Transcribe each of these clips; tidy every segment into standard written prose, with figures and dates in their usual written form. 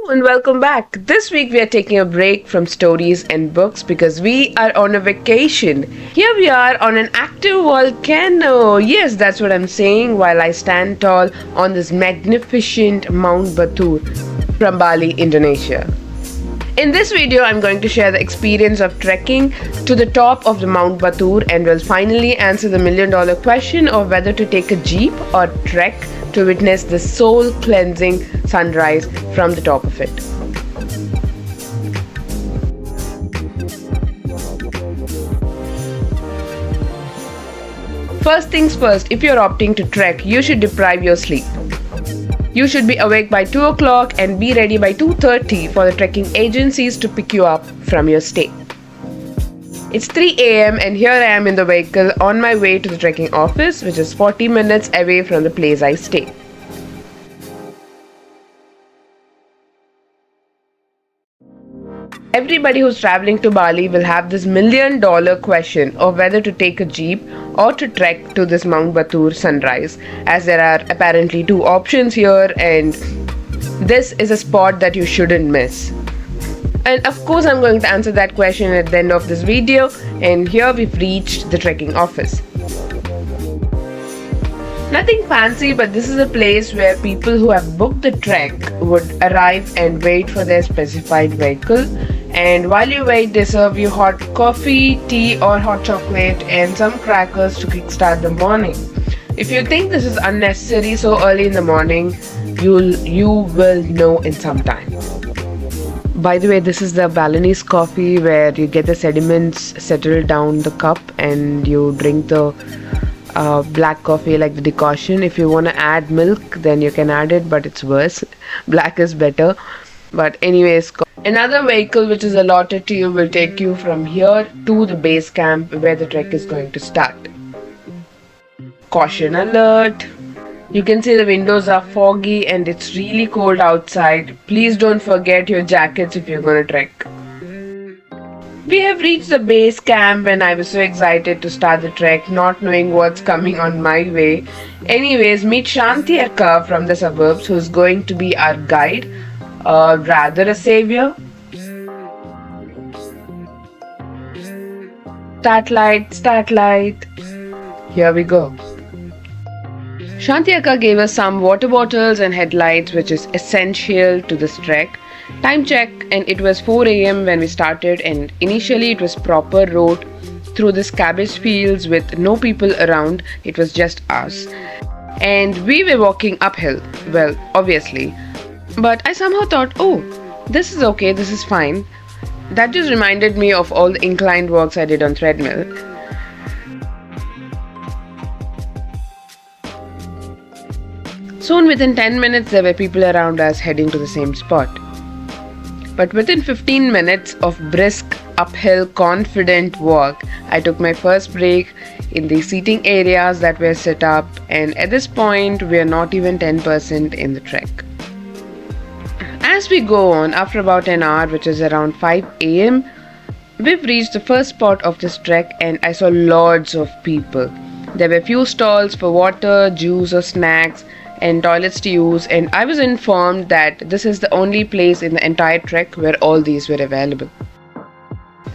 And welcome back. This week we are taking a break from stories and books because we are on a vacation. Here we are on an active volcano. Yes, that's what I'm saying while I stand tall on this magnificent Mt.Batur from Bali, Indonesia. In this video, I'm going to share the experience of trekking to the top of the Mt.Batur and will finally answer the million-dollar question of whether to take a jeep or trek to witness the soul-cleansing sunrise from the top of it. First things first, if you're opting to trek, you should deprive your sleep. You should be awake by 2 o'clock and be ready by 2:30 for the trekking agencies to pick you up from your stay. It's 3 a.m. and here I am in the vehicle on my way to the trekking office, which is 40 minutes away from the place I stay. Everybody who's traveling to Bali will have this million-dollar question of whether to take a jeep or to trek to this Mt.Batur sunrise, as there are apparently two options here and this is a spot that you shouldn't miss. And of course I'm going to answer that question at the end of this video, and here we've reached the trekking office. Nothing fancy, but this is a place where people who have booked the trek would arrive and wait for their specified vehicle. And while you wait, they serve you hot coffee, tea or hot chocolate and some crackers to kickstart the morning. If you think this is unnecessary so early in the morning, you will know in some time. By the way, this is the Balinese coffee where you get the sediments settled down the cup and you drink the black coffee like the decoction. If you want to add milk, then you can add it, but it's worse. Black is better. But anyways, another vehicle which is allotted to you will take you from here to the base camp where the trek is going to start. Caution alert! You can see the windows are foggy and it's really cold outside. Please don't forget your jackets if you're gonna trek. We have reached the base camp and I was so excited to start the trek, not knowing what's coming on my way. Anyways, meet Shanti Akka from the suburbs, who's going to be our guide, or rather a savior. Start light. Here we go. Shanti Akka gave us some water bottles and headlights, which is essential to this trek. Time check, and it was 4 a.m. when we started, and initially it was proper road through this cabbage fields with no people around. It was just us. And we were walking uphill, well, obviously. But I somehow thought, oh, this is okay, this is fine. That just reminded me of all the inclined walks I did on treadmill. Soon within 10 minutes there were people around us heading to the same spot. But within 15 minutes of brisk uphill confident walk, I took my first break in the seating areas that were set up, and at this point we are not even 10% in the trek. As we go on, after about an hour, which is around 5 a.m, we've reached the first spot of this trek and I saw lots of people. There were few stalls for water, juice or snacks and toilets to use, and I was informed that this is the only place in the entire trek where all these were available.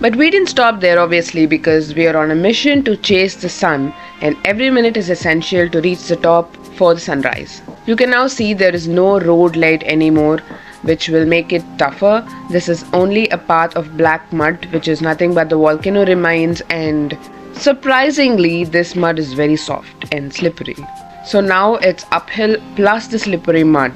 But we didn't stop there obviously, because we are on a mission to chase the sun and every minute is essential to reach the top for the sunrise. You can now see there is no road light anymore, which will make it tougher. This is only a path of black mud, which is nothing but the volcano remains, and surprisingly this mud is very soft and slippery. So now it's uphill plus the slippery mud.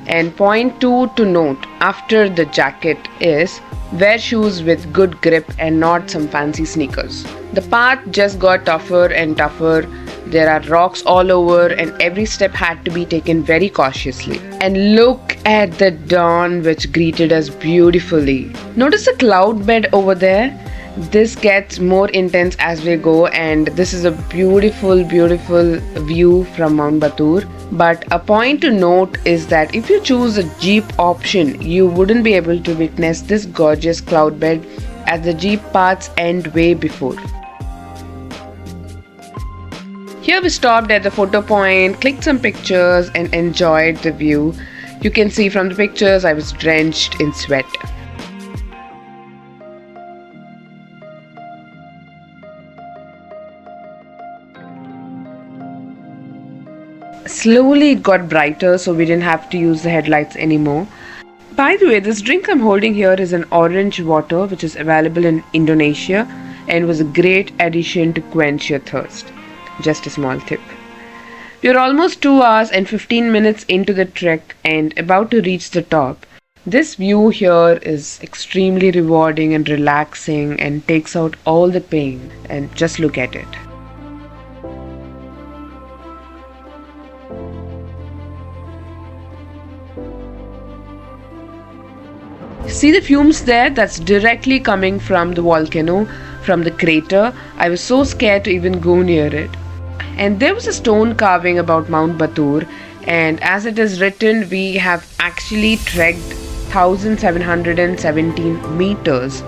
And point 2 to note after the jacket is wear shoes with good grip and not some fancy sneakers. The path just got tougher and tougher. There are rocks all over and every step had to be taken very cautiously. And look at the dawn which greeted us beautifully. Notice the cloud bed over there? This gets more intense as we go, and this is a beautiful view from Mt.Batur. But a point to note is that if you choose a jeep option, you wouldn't be able to witness this gorgeous cloud bed, as the jeep paths end way before. Here we stopped at the photo point, clicked some pictures and enjoyed the view. You can see from the pictures I was drenched in sweat. Slowly it got brighter, so we didn't have to use the headlights anymore. By the way, this drink I'm holding here is an orange water which is available in Indonesia and was a great addition to quench your thirst. Just a small tip. We are almost 2 hours and 15 minutes into the trek and about to reach the top. This view here is extremely rewarding and relaxing and takes out all the pain, and just look at it. See the fumes there? That's directly coming from the volcano, from the crater. I was so scared to even go near it. And there was a stone carving about Mt.Batur, and as it is written, we have actually trekked 1717 meters,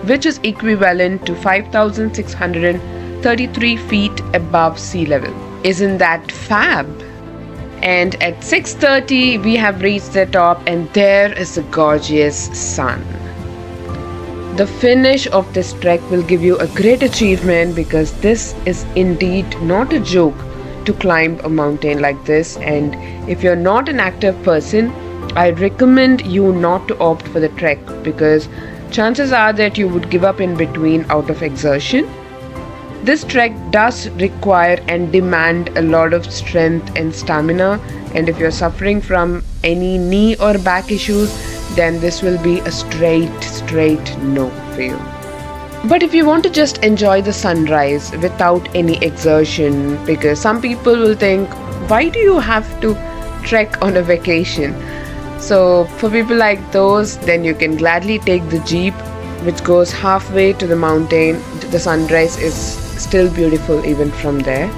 which is equivalent to 5633 feet above sea level. Isn't that fab? And at 6:30 we have reached the top, and there is a gorgeous sun. The finish of this trek will give you a great achievement, because this is indeed not a joke to climb a mountain like this. And if you're not an active person, I recommend you not to opt for the trek, because chances are that you would give up in between out of exertion. This trek does require and demand a lot of strength and stamina, and if you're suffering from any knee or back issues, then this will be a straight no for you. But if you want to just enjoy the sunrise without any exertion, because some people will think, why do you have to trek on a vacation? So for people like those, then you can gladly take the jeep, which goes halfway to the mountain. The sunrise is still beautiful even from there.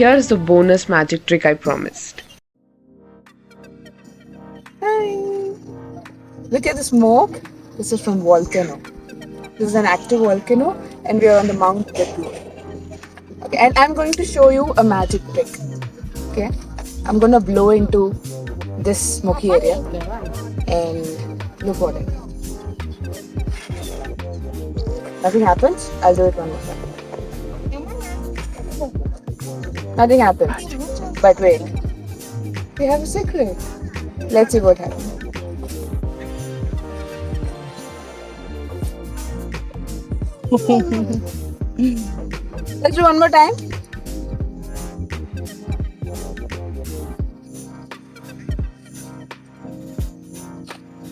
Here's the bonus magic trick I promised. Hi! Look at the smoke. This is from volcano. This is an active volcano, and we are on the Mt.Batur. Okay, and I'm going to show you a magic trick. Okay, I'm gonna blow into this smoky area, and look what it. Nothing happens. I'll do it one more time. Nothing happens. But wait, we have a secret. Let's see what happens. Let's do one more time.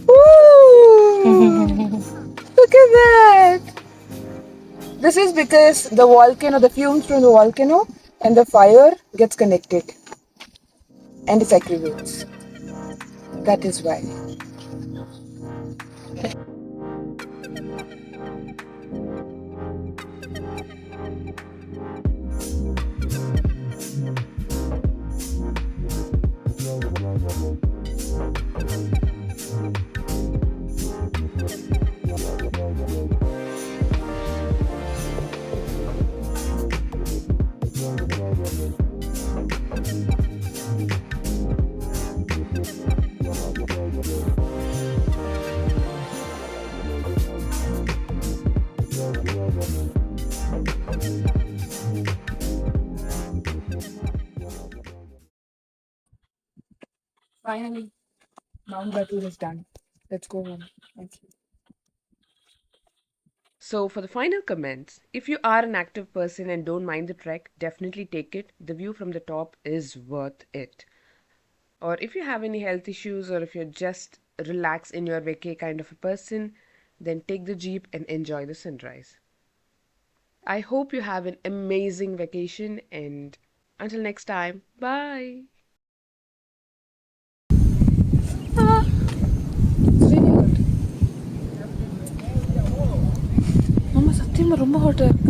Woo! Look at that. This is because the volcano, the fumes from the volcano and the fire gets connected and it activates. That is why. Finally, Mt.Batur is done. Let's go home. Thank you. So, for the final comments, if you are an active person and don't mind the trek, definitely take it. The view from the top is worth it. Or if you have any health issues, or if you're just relax in your vacay kind of a person, then take the jeep and enjoy the sunrise. I hope you have an amazing vacation, and until next time, bye. It's really hot. Mama, சத்தியமா ரொம்ப ஹாட்டா இருக்கு.